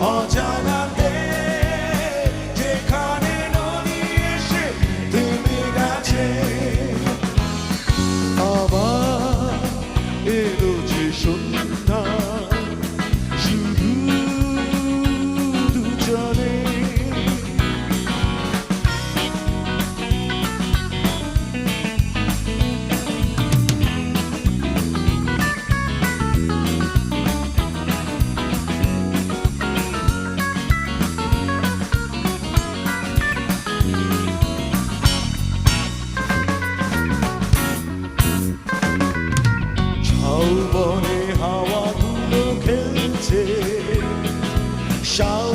অজানাতে যেখানে নদী এসে থেমে গেছে আবার এলো যে সন্ধ্যা শুধু দুজনে ঝাউবনে হাওয়াগুলো খেলছে শাও